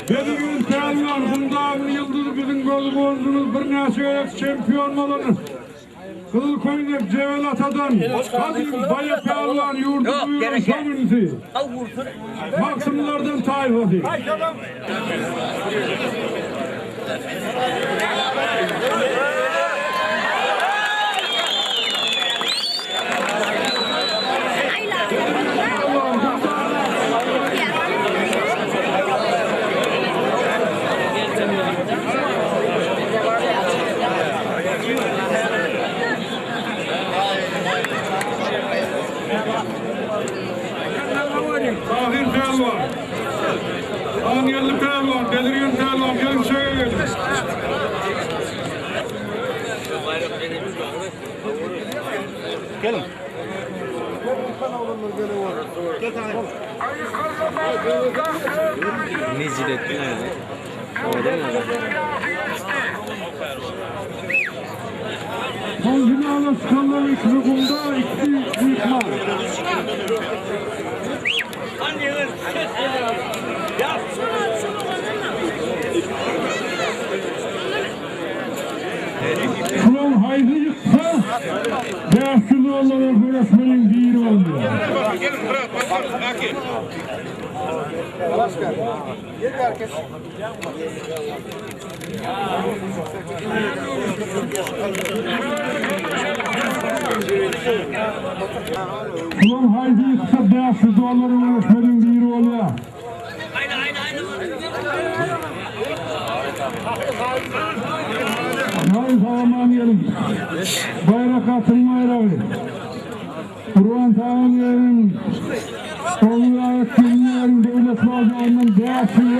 Belirgin Pehlivan, Bundağ'ın yıldızı bizim golü bozdunuz, bir neşe şampiyon olunuz. Kızıl Koyunluk Cevel Ata'dan, Kadim Bayı Pehlivan yurdu buyurun sonuncu. Maksimlerden tayfası. Tahir Pehlivan, Aniyeli Pehlivan, Belirgin Pehlivan, gelin şöyle gelin. Gelin. Ne zilettin yani? Orada mı? Son finale çıkanlar iklimunda iki yıkma. Şuran haydi yıksa, yaşlı olarak öğretmenin değil oldu. Gelin bırak, bakın. Başkan, gel herkes. Şuran haydi yıksa, yaşlı olarak öğretmenin değil oldu. Hayır tamam gelin. Bayrak atın bayrağı. Kur'an tamam gelin. Sonuna kimlerin devlet bazılarının değerli.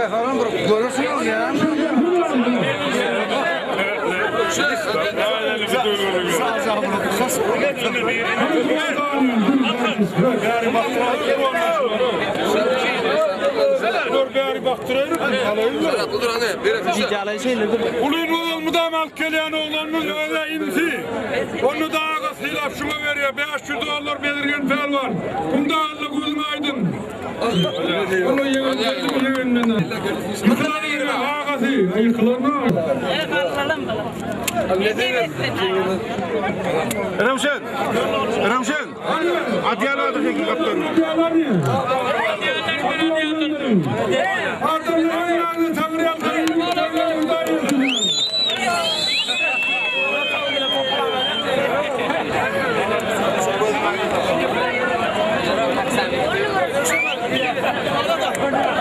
Falan görürsünüz ya. Ulun oğlan müdahale gelen oğlanın öyle imsi. Onu da ağasıyla şuna veriyor. 500 dolar belirgin fel var. Bunda Allah gözün aydın. Onu yeğenlerinden. Yıkılanın ağası. Yıkılanın ağası. Ramşan. Ramşan. Adiyalar da peki kaptan. Adiyalar ne? Adamların tanrı yaptığını Thank you.